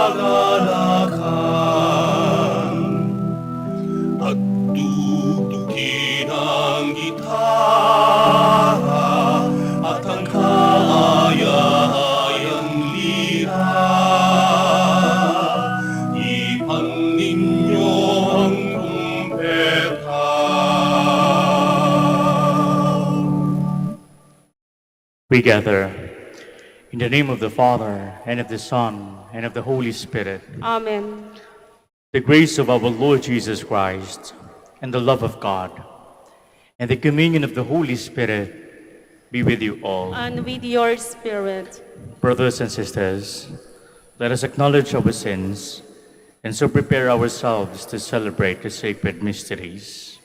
kagalakan at tugtugin ang gitara at ang kaaya-ayang lira. Ipan ninyo ang trumpeta. We gather in the name of the Father, and of the Son, and of the Holy Spirit. Amen. The grace of our Lord Jesus Christ, and the love of God, and the communion of the Holy Spirit be with you all. And with your spirit. Brothers and sisters, let us acknowledge our sins, and so prepare ourselves to celebrate the sacred mysteries.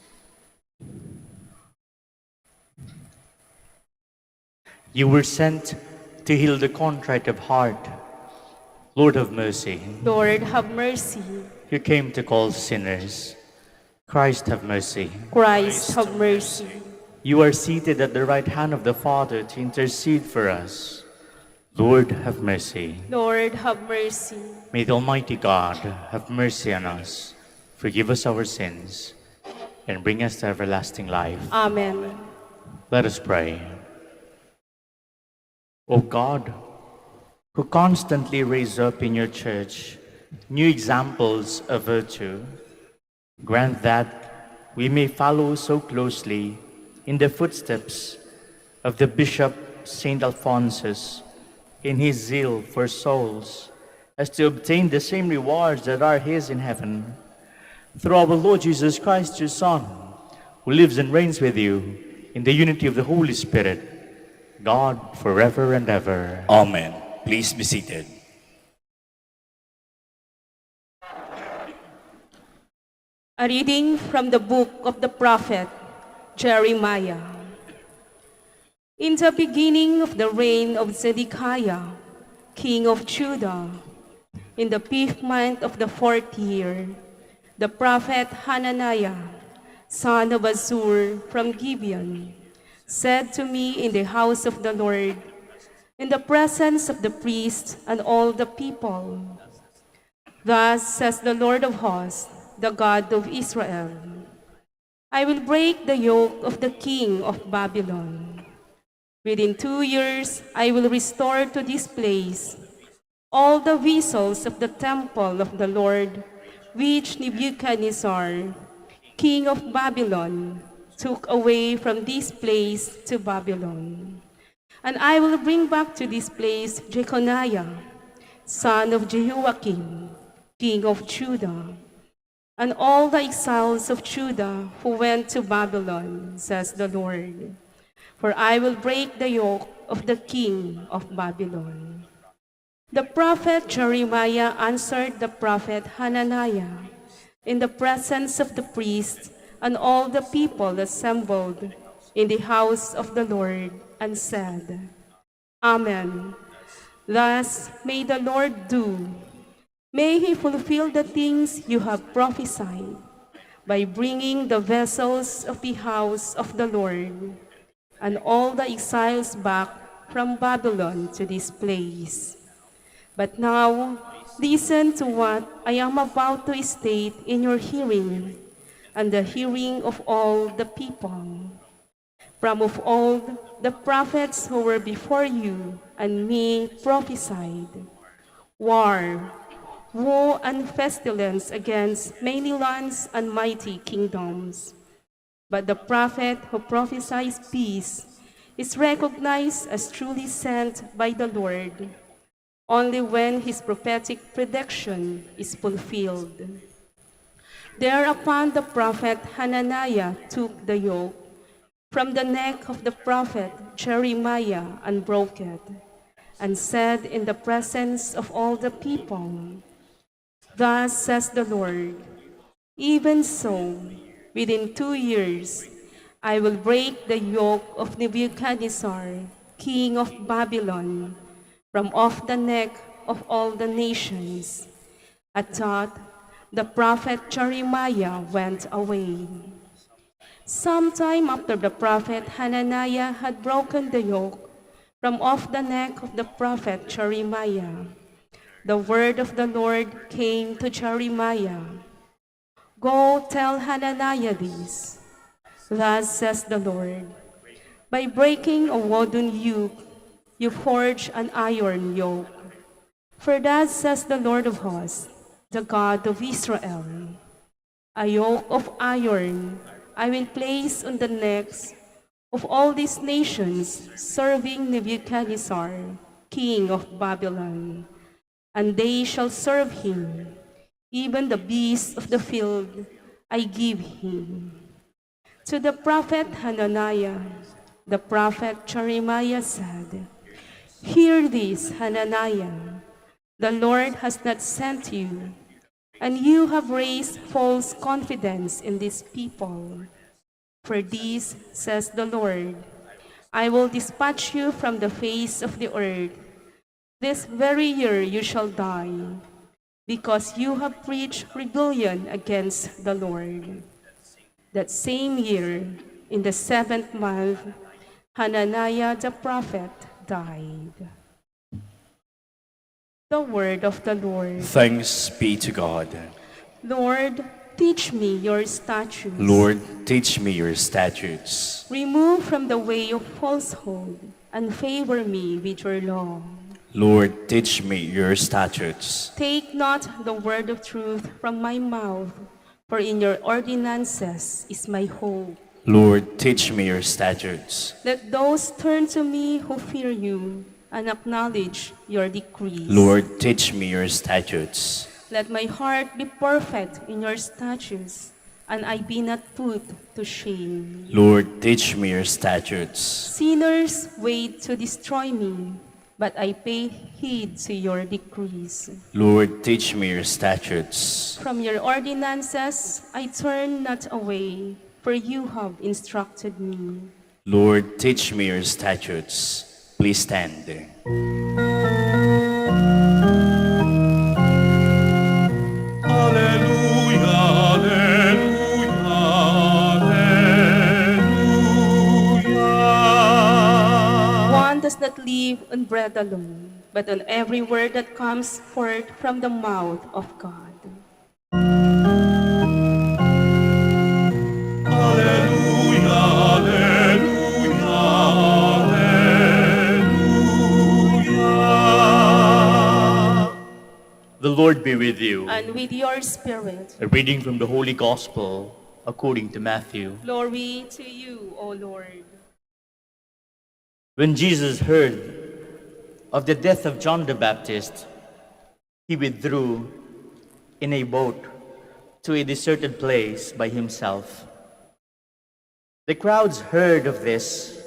You were sent to heal the contrite of heart. Lord, have mercy. Lord, have mercy. You came to call sinners. Christ, have mercy. Christ, have mercy. You are seated at the right hand of the Father to intercede for us. Lord, have mercy. Lord, have mercy. May the Almighty God have mercy on us, forgive us our sins, and bring us to everlasting life. Amen. Let us pray. O God, who constantly raise up in your church new examples of virtue, grant that we may follow so closely in the footsteps of the Bishop Saint Alphonsus in his zeal for souls, as to obtain the same rewards that are his in heaven. Through our Lord Jesus Christ, your Son, who lives and reigns with you in the unity of the Holy Spirit, God, forever and ever. Amen. Please be seated. A reading from the book of the prophet Jeremiah. In the beginning of the reign of Zedekiah, king of Judah, in the 5th month of the 4th year, the prophet Hananiah, son of Azur from Gibeon, said to me in the house of the Lord, in the presence of the priests and all the people, thus says the Lord of hosts, the God of Israel, I will break the yoke of the king of Babylon. Within 2 years, I will restore to this place all the vessels of the temple of the Lord, which Nebuchadnezzar, king of Babylon, took away from this place to Babylon. And I will bring back to this place Jeconiah, son of Jehoiakim, king of Judah, and all the exiles of Judah who went to Babylon, says the Lord. For I will break the yoke of the king of Babylon. The prophet Jeremiah answered the prophet Hananiah in the presence of the priests and all the people assembled in the house of the Lord, and said, Amen. Thus may the Lord do. May he fulfill the things you have prophesied by bringing the vessels of the house of the Lord and all the exiles back from Babylon to this place. But now, listen to what I am about to state in your hearing and the hearing of all the people. From of old, the prophets who were before you and me prophesied war, woe, and pestilence against many lands and mighty kingdoms. But the prophet who prophesies peace is recognized as truly sent by the Lord only when his prophetic prediction is fulfilled. Thereupon the prophet Hananiah took the yoke from the neck of the prophet Jeremiah and broke it, and said in the presence of all the people, Thus says the Lord, even so, within 2 years, I will break the yoke of Nebuchadnezzar, king of Babylon, from off the neck of all the nations. At that, the prophet Jeremiah went away. Sometime after the prophet Hananiah had broken the yoke from off the neck of the prophet Jeremiah, The word of the Lord came to Jeremiah. Go tell Hananiah this. Thus says the Lord, by breaking a wooden yoke, you forge an iron yoke. For thus says the Lord of hosts, the God of Israel, a yoke of iron I will place on the necks of all these nations serving Nebuchadnezzar, king of Babylon, and they shall serve him, even the beasts of the field I give him. To the prophet Hananiah, the prophet Jeremiah said, hear this, Hananiah, the Lord has not sent you, and you have raised false confidence in this people. For this, says the Lord, I will dispatch you from the face of the earth. This very year you shall die, because you have preached rebellion against the Lord. That same year, in the 7th month, Hananiah the prophet died. The word of the Lord. Thanks be to God. Lord, teach me your statutes. Lord, teach me your statutes. Remove from the way of falsehood and favor me with your law. Lord, teach me your statutes. Take not the word of truth from my mouth, for in your ordinances is my hope. Lord, teach me your statutes. Let those turn to me who fear you and acknowledge your decrees. Lord, teach me your statutes. Let my heart be perfect in your statutes, and I be not put to shame. Lord, teach me your statutes. Sinners wait to destroy me, but I pay heed to your decrees. Lord, teach me your statutes. From your ordinances I turn not away, for you have instructed me. Lord, teach me your statutes. Please stand. Alleluia, alleluia, alleluia. One does not live on bread alone, but on every word that comes forth from the mouth of God. Alleluia, alleluia, alleluia. The Lord be with you. And with your spirit. A reading from the Holy Gospel according to Matthew. Glory to you, O Lord. When Jesus heard of the death of John the Baptist, he withdrew in a boat to a deserted place by himself. The crowds heard of this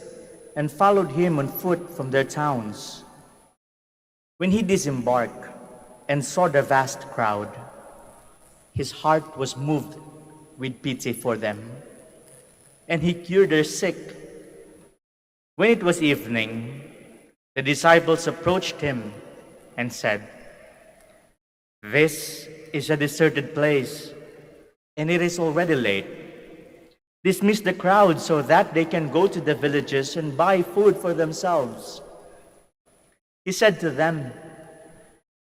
and followed him on foot from their towns. When he disembarked and saw the vast crowd, his heart was moved with pity for them, and he cured their sick. When it was evening, the disciples approached him and said, "This is a deserted place, and it is already late. Dismiss the crowd so that they can go to the villages and buy food for themselves." He said to them,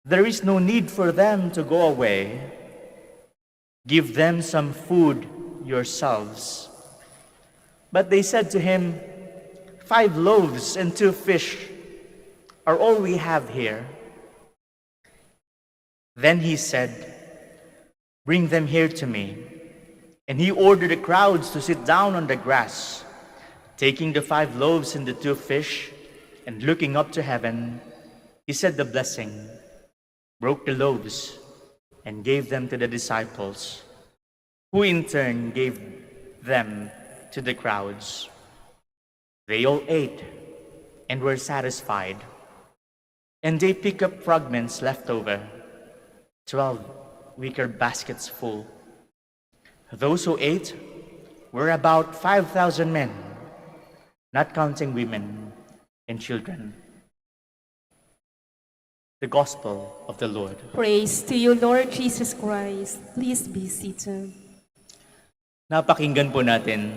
"There is no need for them to go away. Give them some food yourselves." But they said to him, 5 loaves and 2 fish are all we have here." Then he said, "Bring them here to me." And he ordered the crowds to sit down on the grass. Taking the 5 loaves and the 2 fish, and looking up to heaven, he said the blessing, broke the loaves, and gave them to the disciples, who in turn gave them to the crowds. They all ate and were satisfied, and they picked up fragments left over, 12 wicker baskets full. Those who ate were about 5,000 men, not counting women and children. The Gospel of the Lord. Praise to you, Lord Jesus Christ. Please be seated. Napakinggan po natin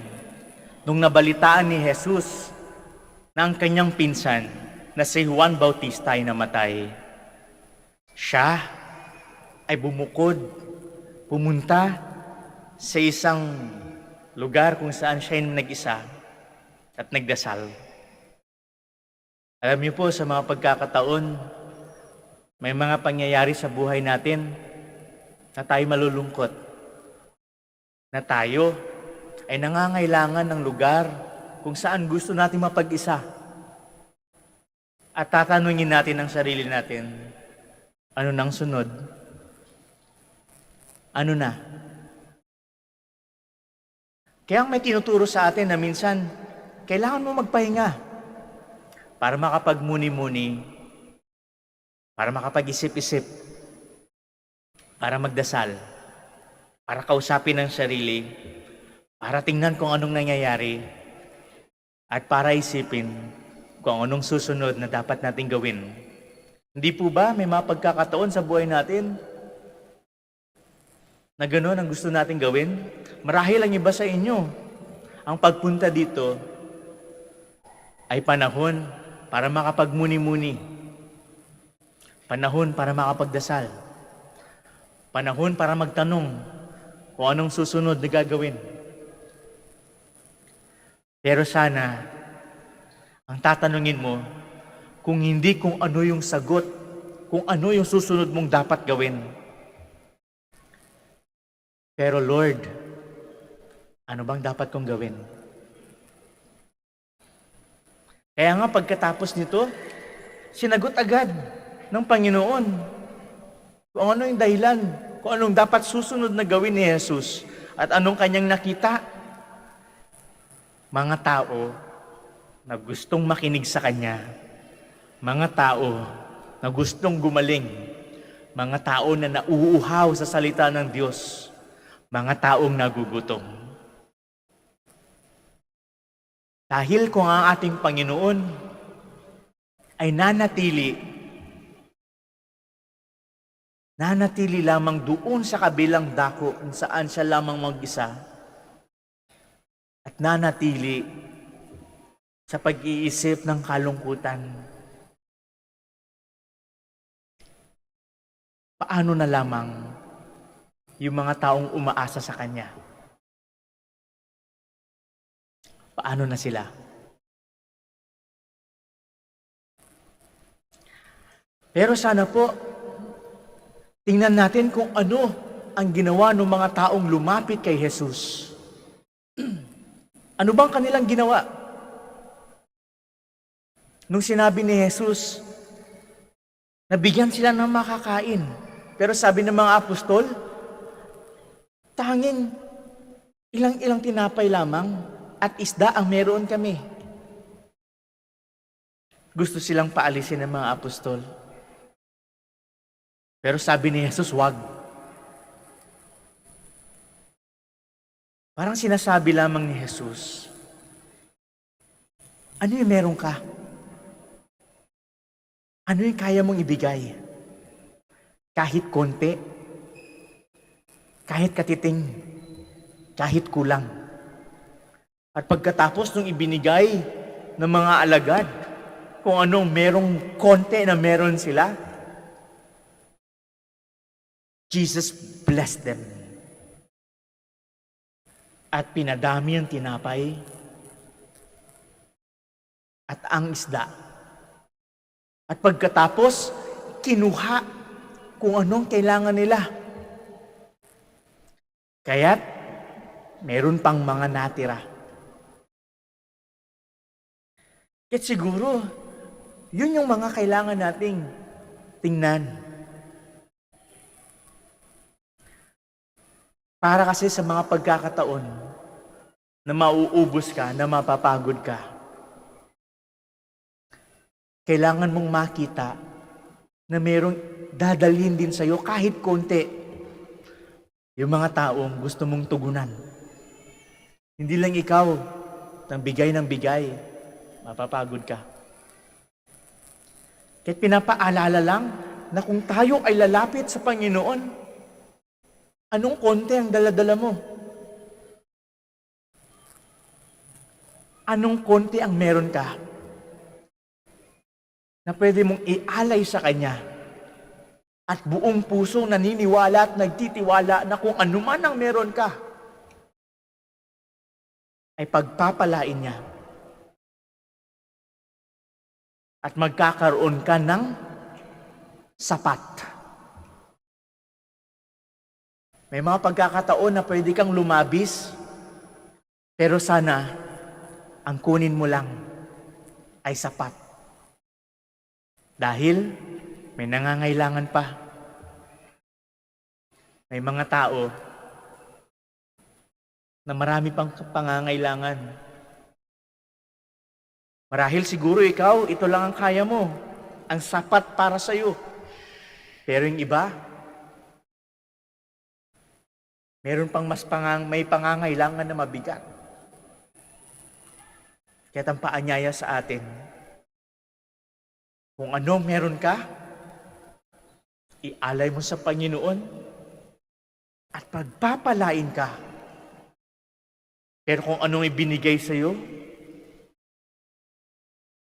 nung nabalitaan ni Jesus na ang kanyang pinsan na si Juan Bautista ay namatay. Siya ay pumunta sa isang lugar kung saan siya ay nag-isa at nagdasal. Alam niyo po, sa mga pagkakataon, may mga pangyayari sa buhay natin na tayo malulungkot, na tayo ay nangangailangan ng lugar kung saan gusto natin mapag-isa. At tatanungin natin ang sarili natin, ano nang sunod? Ano na? Kaya may tinuturo sa atin na minsan, kailangan mo magpahinga para makapagmuni-muni, para makapag-isip-isip, para magdasal, para kausapin ang sarili, para tingnan kung anong nangyayari, at para isipin kung anong susunod na dapat nating gawin. Hindi po ba may mga pagkakataon sa buhay natin na gano'n ang gusto nating gawin? Marahil ang iba sa inyo, ang pagpunta dito ay panahon para makapagmuni-muni, panahon para makapagdasal, panahon para magtanong kung anong susunod na gagawin. Pero sana, ang tatanungin mo, kung hindi kung ano yung sagot, kung ano yung susunod mong dapat gawin. Pero Lord, ano bang dapat kong gawin? Kaya nga pagkatapos nito, sinagot agad ng Panginoon kung ano yung dahilan, kung anong dapat susunod na gawin ni Jesus at anong kanyang nakita. Mga tao na gustong makinig sa Kanya, mga tao na gustong gumaling, mga tao na nauuhaw sa salita ng Diyos, mga taong nagugutom. Dahil kung ang ating Panginoon ay nanatili lamang doon sa kabilang dako kung saan siya lamang mag-isa, at nanatili sa pag-iisip ng kalungkutan, paano na lamang yung mga taong umaasa sa Kanya? Paano na sila? Pero sana po, tingnan natin kung ano ang ginawa ng mga taong lumapit kay Jesus. Ano bang kanilang ginawa? Nung sinabi ni Jesus, nabigyan sila ng makakain. Pero sabi ng mga apostol, tanging ilang-ilang tinapay lamang at isda ang meron kami. Gusto silang paalisin ng mga apostol. Pero sabi ni Jesus, wag. Parang sinasabi lamang ni Jesus, ano yung meron ka? Ano yung kaya mong ibigay? Kahit konti, kahit katiting, kahit kulang. At pagkatapos nung ibinigay ng mga alagad, kung anong merong konti na meron sila, Jesus blessed them. At pinadami ang tinapay at ang isda. At pagkatapos, kinuha kung anong kailangan nila. Kaya't, meron pang mga natira. At siguro, yun yung mga kailangan nating tingnan. Para kasi sa mga pagkakataon na mauubos ka, na mapapagod ka, kailangan mong makita na merong dadalhin din sa'yo kahit konti yung mga taong gusto mong tugunan. Hindi lang ikaw ng bigay, mapapagod ka. Kahit pinapaalala lang na kung tayo ay lalapit sa Panginoon, anong konti ang daladala mo? Anong konti ang meron ka na pwede mong ialay sa Kanya at buong pusong naniniwala at nagtitiwala na kung anuman ang meron ka, ay pagpapalain niya. At magkakaroon ka ng sapat. May mga pagkakataon na pwede kang lumabis, pero sana ang kunin mo lang ay sapat. Dahil may nangangailangan pa. May mga tao na marami pang pangangailangan. Marahil siguro ikaw, ito lang ang kaya mo, ang sapat para sa iyo. Pero yung iba, meron pang may pangangailangan na mabigat. Kaya ang paanyaya sa atin, kung anong meron ka, ialay mo sa Panginoon at pagpapalain ka. Pero kung anong ibinigay sa iyo,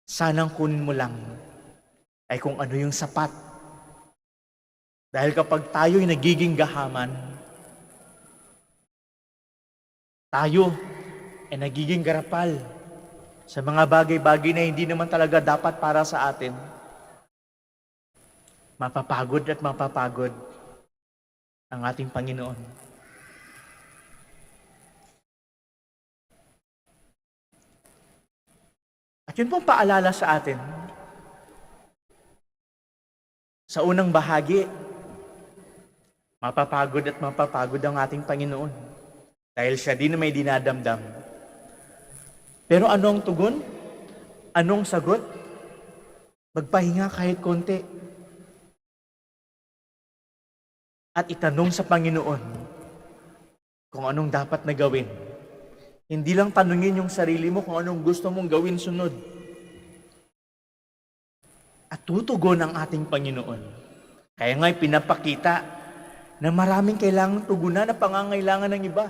sanang kunin mo lang ay kung ano yung sapat. Dahil kapag tayo'y nagiging gahaman, tayo ay nagiging garapal sa mga bagay-bagay na hindi naman talaga dapat para sa atin. Mapapagod at mapapagod ang ating Panginoon. At yun pong paalala sa atin. Sa unang bahagi, mapapagod at mapapagod ang ating Panginoon. Dahil siya din na may dinadamdam. Pero anong tugon? Anong sagot? Magpahinga kahit konti. At itanong sa Panginoon kung anong dapat na gawin. Hindi lang tanungin yung sarili mo kung anong gusto mong gawin sunod. At tutugon ang ating Panginoon. Kaya nga'y pinapakita na maraming kailangang tugunan na pangangailangan ng iba.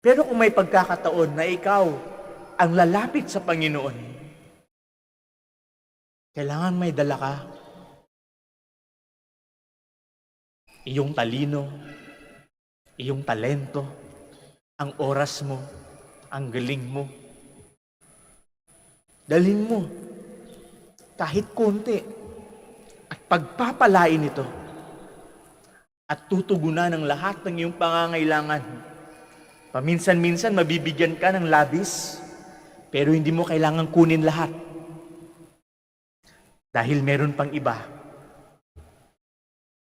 Pero kung may pagkakataon na ikaw ang lalapit sa Panginoon, kailangan may dala ka. Iyong talino, iyong talento, ang oras mo, ang galing mo. Dalhin mo, kahit konti, at pagpapalain ito, at tutugunan ng lahat ng iyong pangangailangan. Paminsan-minsan, mabibigyan ka ng labis, pero hindi mo kailangang kunin lahat. Dahil meron pang iba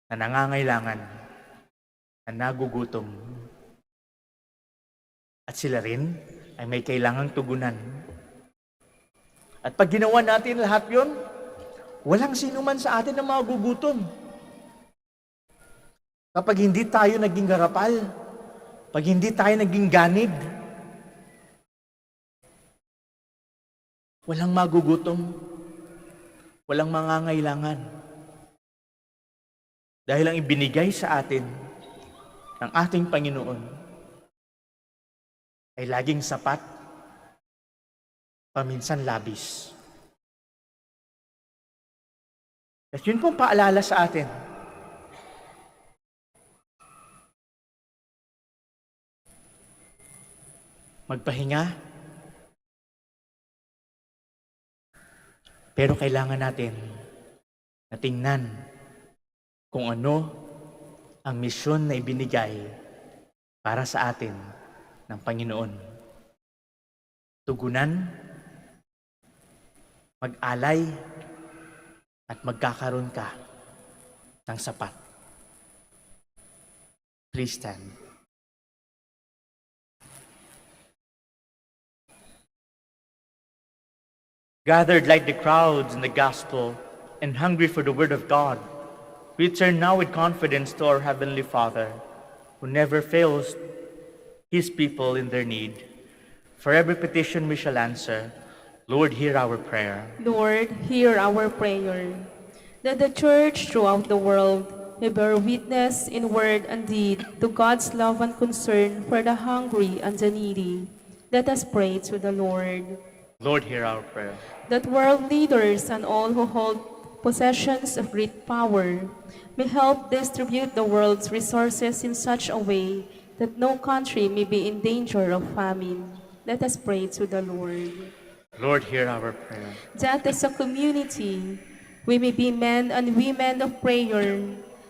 na nangangailangan, na nagugutom. At sila rin ay may kailangang tugunan. At pag ginawa natin lahat yon, walang sino man sa atin na magugutom. Kapag hindi tayo naging garapal, pag hindi tayo naging ganid, walang magugutom, walang mangangailangan. Dahil ang ibinigay sa atin ng ating Panginoon ay laging sapat, paminsan labis. At yun pong paalala sa atin. Magpahinga. Pero kailangan natin na tingnan kung ano ang misyon na ibinigay para sa atin ng Panginoon. Tugunan, mag-alay, at magkakaroon ka ng sapat. Please stand. Gathered like the crowds in the gospel and hungry for the word of God, we turn now with confidence to our Heavenly Father, who never fails His people in their need. For every petition we shall answer, Lord, hear our prayer. Lord, hear our prayer. That the Church throughout the world may bear witness in word and deed to God's love and concern for the hungry and the needy. Let us pray to the Lord. Lord, hear our prayer. That world leaders and all who hold possessions of great power, may help distribute the world's resources in such a way that no country may be in danger of famine. Let us pray to the Lord. Lord, hear our prayer. That as a community, we may be men and women of prayer,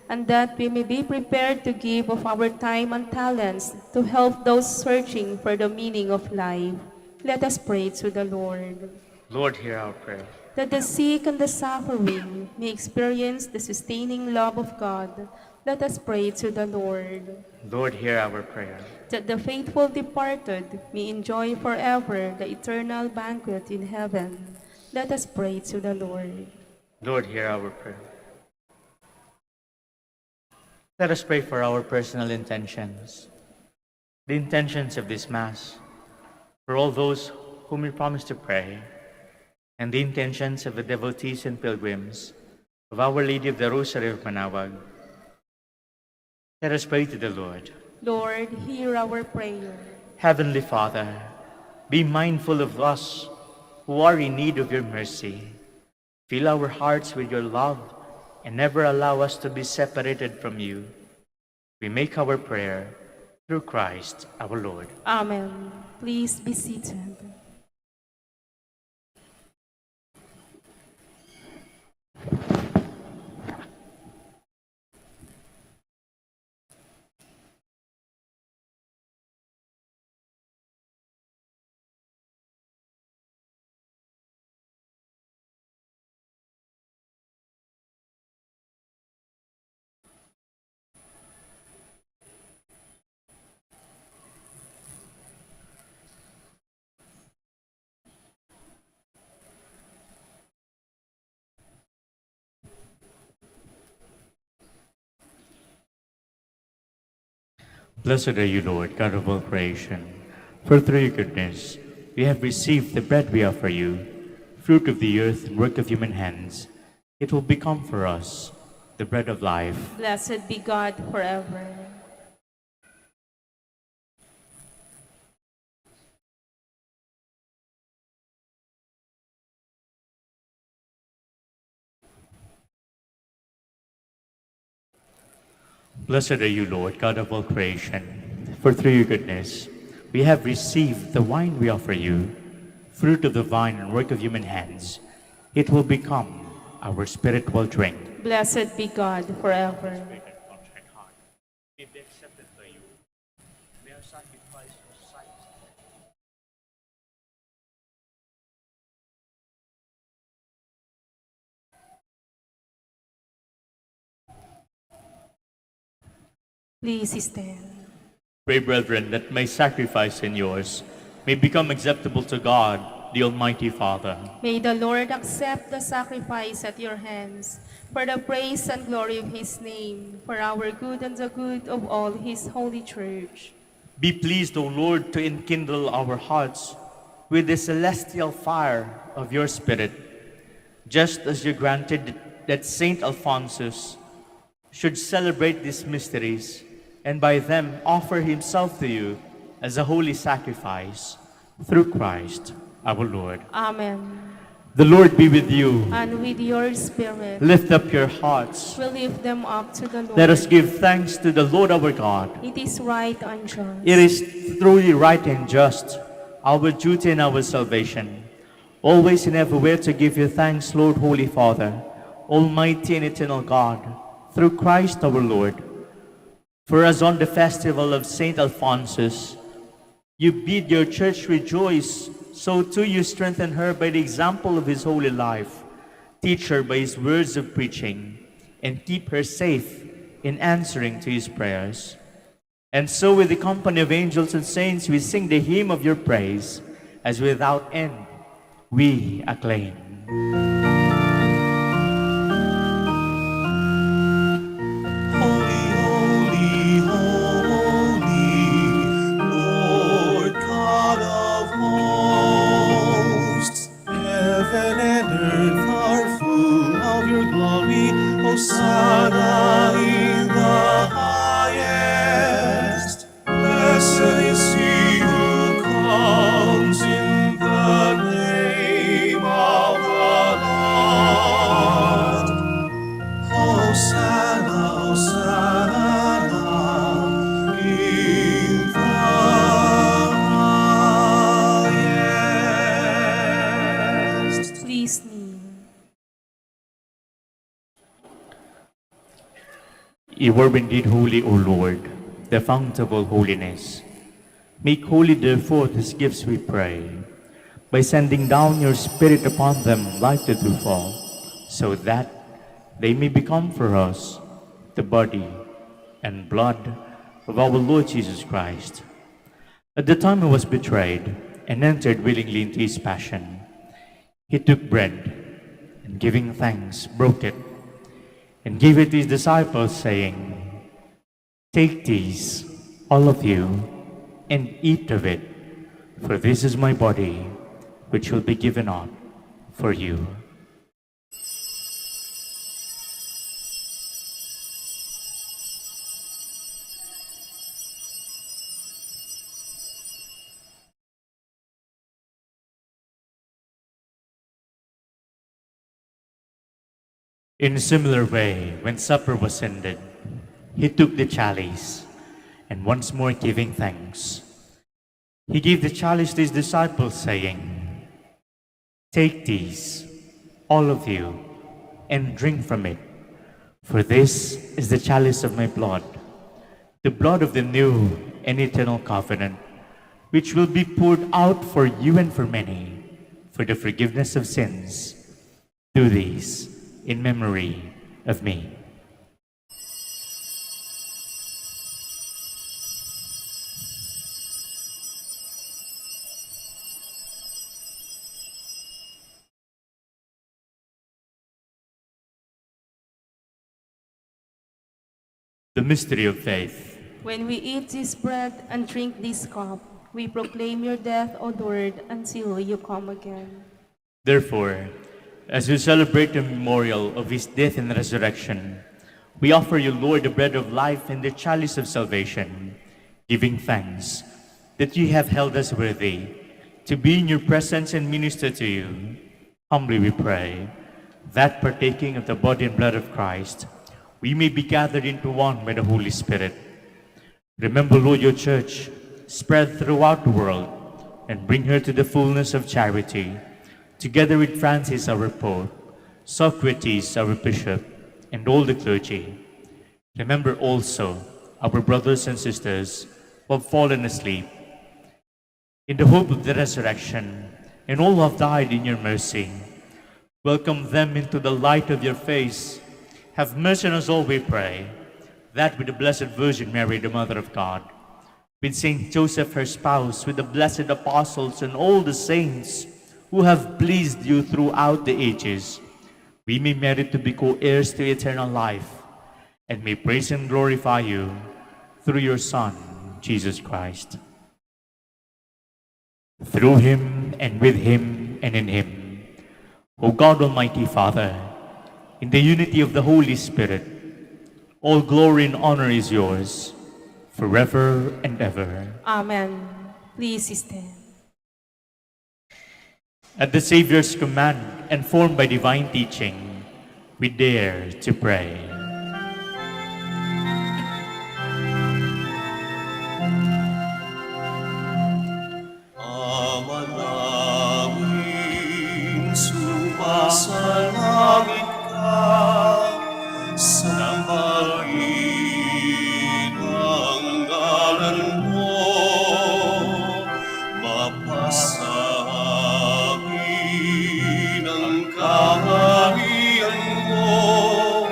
and that we may be prepared to give of our time and talents to help those searching for the meaning of life. Let us pray to the Lord. Lord, hear our prayer. That the sick and the suffering may experience the sustaining love of God. Let us pray to the Lord. Lord, hear our prayer. That the faithful departed may enjoy forever the eternal banquet in heaven. Let us pray to the Lord. Lord, hear our prayer. Let us pray for our personal intentions, the intentions of this Mass, for all those whom we promise to pray, and the intentions of the devotees and pilgrims of Our Lady of the Rosary of Manaoag. Let us pray to the Lord. Lord, hear our prayer. Heavenly Father, be mindful of us who are in need of your mercy. Fill our hearts with your love and never allow us to be separated from you. We make our prayer through Christ our Lord. Amen. Please be seated. Blessed are you, Lord, God of all creation, for through your goodness we have received the bread we offer you, fruit of the earth and work of human hands. It will become for us the bread of life. Blessed be God forever. Blessed are you, Lord, God of all creation, for through your goodness we have received the wine we offer you, fruit of the vine and work of human hands. It will become our spiritual drink. Blessed be God forever. Please stand. Pray, brethren, that my sacrifice and yours may become acceptable to God, the Almighty Father. May the Lord accept the sacrifice at your hands for the praise and glory of his name, for our good and the good of all his holy church. Be pleased, O Lord, to enkindle our hearts with the celestial fire of your Spirit, just as you granted that Saint Alphonsus should celebrate these mysteries and by them offer himself to you as a holy sacrifice through Christ our Lord. Amen. The Lord be with you. And with your spirit, Lift up your hearts. we lift them up to the Lord. Let us give thanks to the Lord our God. It is right and just. It is truly right and just, our duty and our salvation, always and everywhere to give you thanks, Lord, Holy Father, Almighty and eternal God, through Christ our Lord. For as on the festival of Saint Alphonsus, you bid your church rejoice, so too you strengthen her by the example of his holy life. Teach her by his words of preaching, and keep her safe in answering to his prayers. And so with the company of angels and saints we sing the hymn of your praise, as without end we acclaim. Hosanna in the highest. Blessed is he who comes in the name of the Lord. You were indeed holy, O Lord, the fount of all holiness. Make holy, therefore, these gifts, we pray, by sending down your Spirit upon them like the dewfall, so that they may become for us the body and blood of our Lord Jesus Christ. At the time he was betrayed and entered willingly into his passion, he took bread and giving thanks, broke it and gave it to his disciples, saying, "Take these, all of you, and eat of it, for this is my body, which will be given up for you." In a similar way, when supper was ended, he took the chalice, and once more giving thanks, he gave the chalice to his disciples, saying, "Take these, all of you, and drink from it, for this is the chalice of my blood, the blood of the new and eternal covenant, which will be poured out for you and for many, for the forgiveness of sins. Do these in memory of me." The mystery of faith. When we eat this bread and drink this cup, we proclaim your death, O Lord, until you come again. Therefore, as we celebrate the memorial of his death and resurrection, we offer you, Lord, the bread of life and the chalice of salvation, giving thanks that you have held us worthy to be in your presence and minister to you. Humbly we pray that, partaking of the body and blood of Christ, we may be gathered into one by the Holy Spirit. Remember, Lord, your church spread throughout the world, and bring her to the fullness of charity, together with Francis, our Pope, Socrates, our Bishop, and all the clergy. Remember also our brothers and sisters who have fallen asleep, in the hope of the resurrection, and all who have died in your mercy. Welcome them into the light of your face. Have mercy on us all, we pray, that with the Blessed Virgin Mary, the Mother of God, with Saint Joseph, her spouse, with the blessed apostles and all the saints who have pleased you throughout the ages, we may merit to be co-heirs to eternal life, and may praise and glorify you through your Son, Jesus Christ. Through him, and with him, and in him, O God, Almighty Father, in the unity of the Holy Spirit, all glory and honor is yours, forever and ever. Amen. Please stand. At the Savior's command and formed by divine teaching, we dare to pray. Ama namin, sumasalangit ka, sambahin ang ngalan mo, mapasahin ang kaharian mo,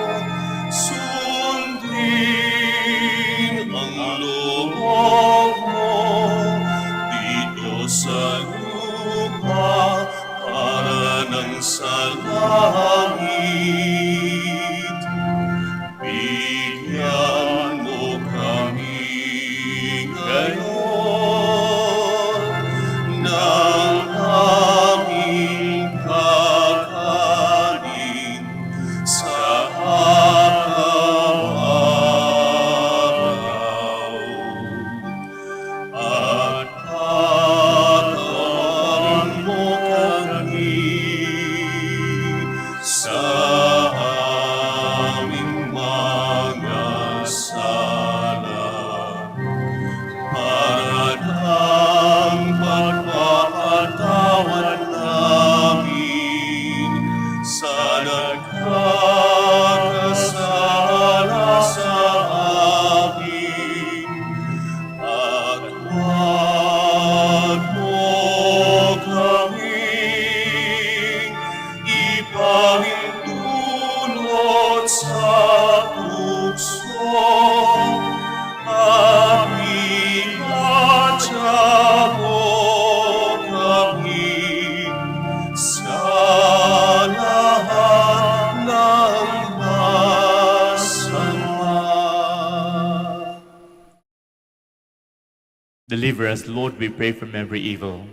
Deliver us, Lord, we pray, from every evil.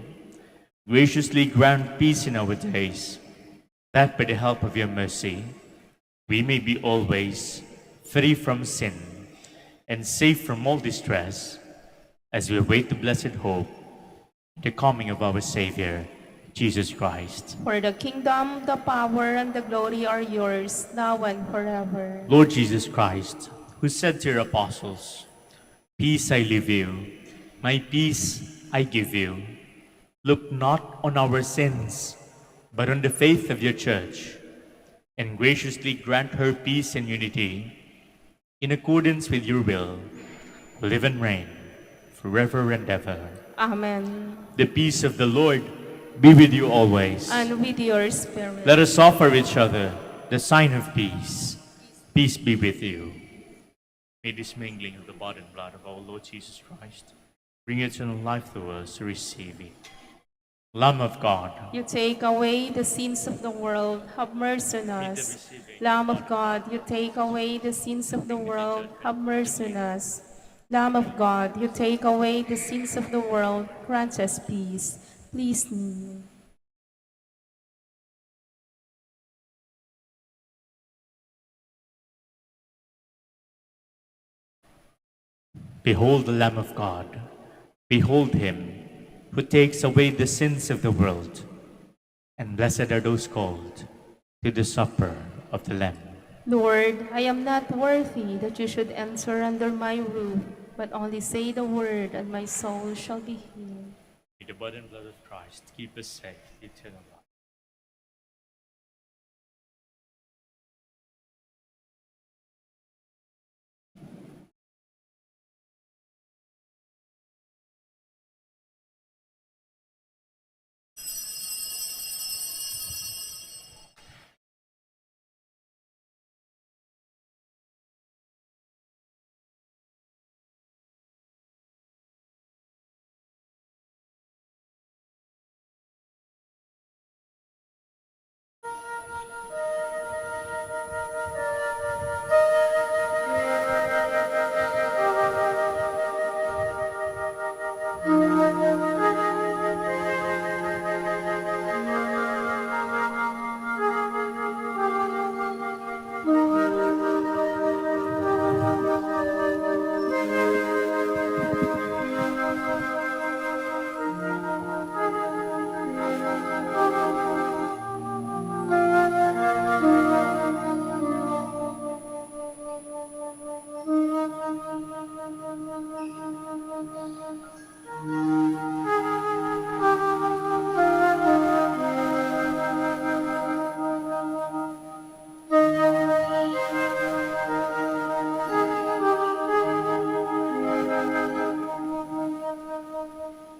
Graciously grant peace in our days, that by the help of your mercy, we may be always free from sin and safe from all distress, as we await the blessed hope, the coming of our Savior, Jesus Christ. For the kingdom, the power, and the glory are yours, now and forever. Lord Jesus Christ, who said to your apostles, "Peace I leave you, my peace I give you," look not on our sins, but on the faith of your church, and graciously grant her peace and unity, in accordance with your will, who live and reign forever and ever. Amen. The peace of the Lord be with you always. And with your spirit. Let us offer each other the sign of peace. Peace be with you. May this mingling of the body and blood of our Lord Jesus Christ bring eternal life to us who receive it. Lamb of God, You take away the sins of the world, have mercy on us. Lamb of God, you take away the sins of the world, have mercy on us. Lamb of God, you take away the sins of the world, grant us peace. Please kneel. behold the Lamb of God. Behold him who takes away the sins of the world. And blessed are those called to the supper of the Lamb. Lord, I am not worthy that you should enter under my roof, but only say the word, and my soul shall be healed. May the body and blood of Christ keep us safe, eternal life.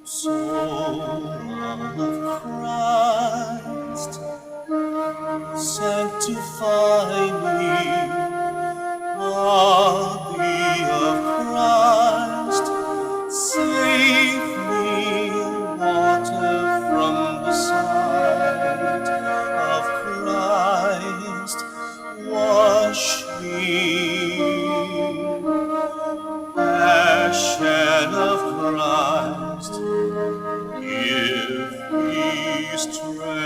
Soul of Christ, sanctify me. Body of Christ, save me. Water from the side of Christ, wash me. Passion of Christ, give me strength.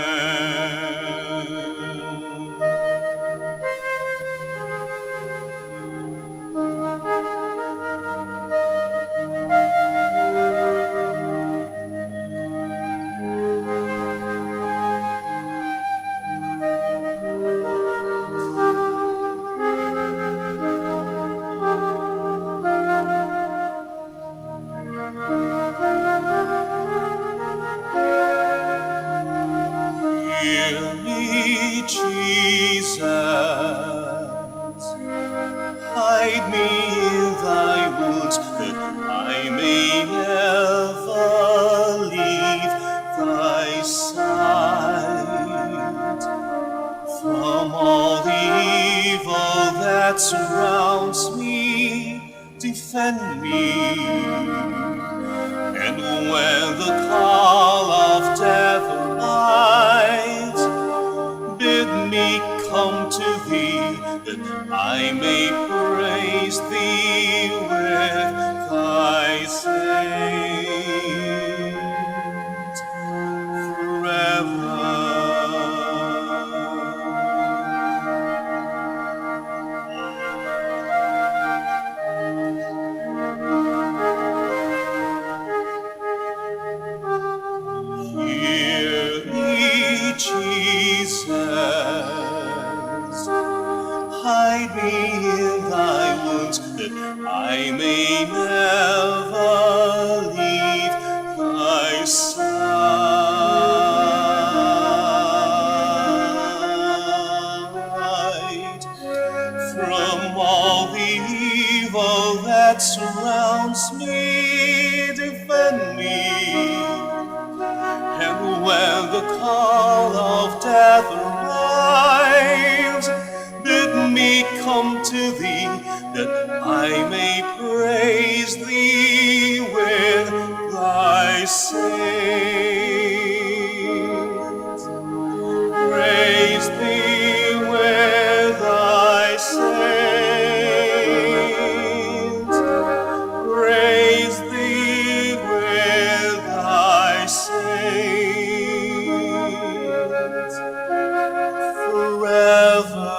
Hear me, Jesus, hide me in thy wounds, that I may never leave thy side. From all the evil that surrounds me, defend me. And when the call of death arrives, bid me that I may never leave thy side. From all the evil that surrounds me, defend me. And when the call of death arrives, bid me come to thee, that I may praise thee with thy saints. Praise thee with thy saints. Praise thee with thy saints forever.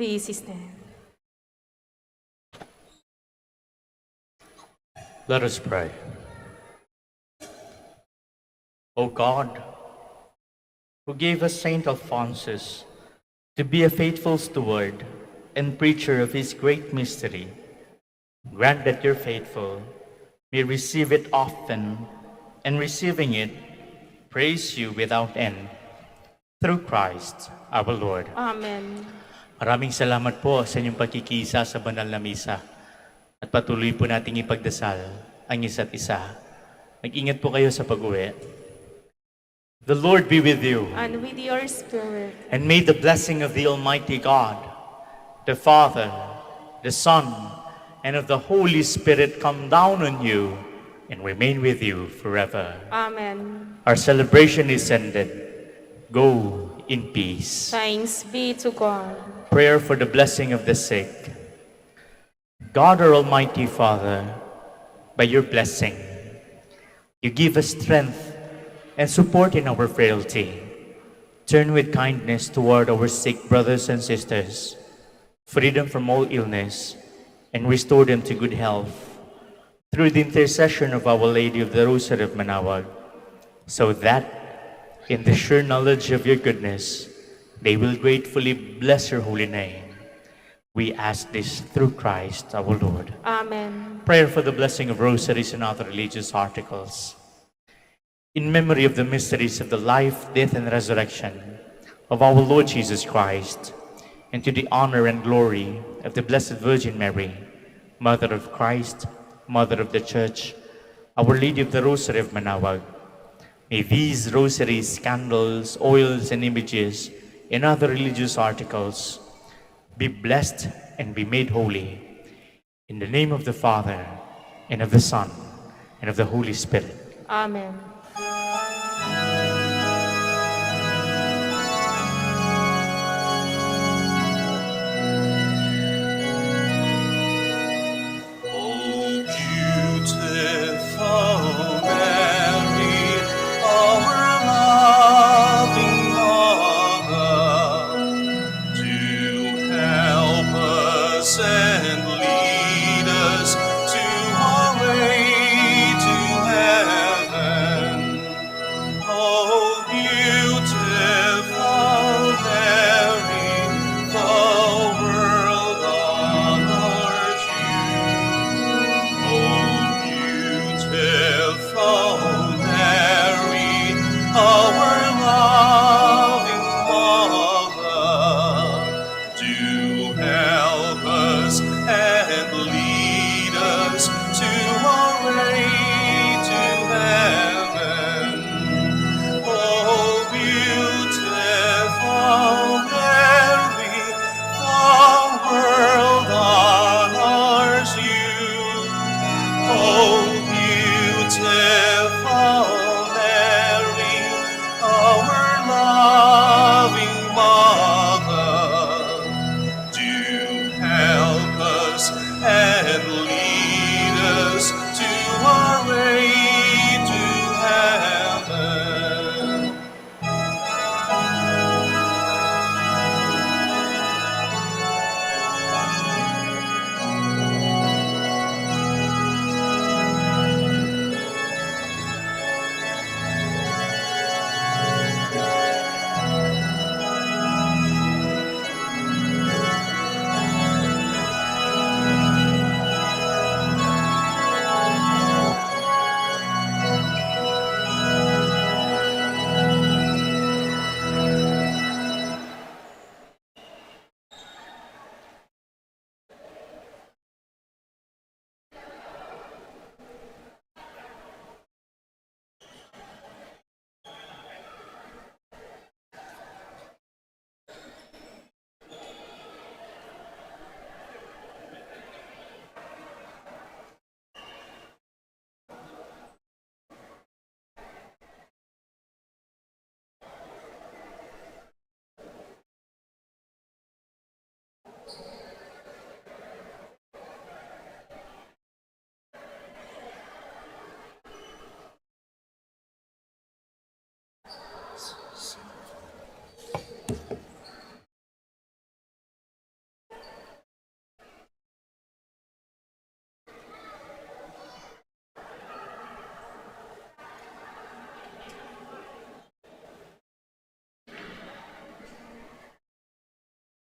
Please stand. Let us pray. O God, who gave us Saint Alphonsus to be a faithful steward and preacher of his great mystery, grant that your faithful may receive it often, and receiving it, praise you without end. Through Christ our Lord. Amen. Maraming salamat po sa inyong pagkikisa sa banal na misa. At patuloy po nating ipagdasal ang isa't isa. Mag-ingat po kayo sa pag-uwi. The Lord be with you. And with your spirit. And may the blessing of the Almighty God, the Father, the Son, and of the Holy Spirit come down on you and remain with you forever. Amen. Our celebration is ended. Go in peace. Thanks be to God. Prayer for the blessing of the sick. God, our Almighty Father, by your blessing, you give us strength and support in our frailty. Turn with kindness toward our sick brothers and sisters, freedom from all illness, and restore them to good health through the intercession of Our Lady of the Rosary of Manaoag, so that in the sure knowledge of your goodness, they will gratefully bless your holy name. We ask this through Christ our Lord. Amen. Prayer for the blessing of rosaries and other religious articles. In memory of the mysteries of the life, death, and resurrection of our Lord Jesus Christ, and to the honor and glory of the Blessed Virgin Mary, Mother of Christ, Mother of the Church, Our Lady of the Rosary of Manaoag, may these rosaries, candles, oils, and images, and other religious articles be blessed and be made holy. In the name of the Father, and of the Son, and of the Holy Spirit. Amen. and lead us to our way to heaven.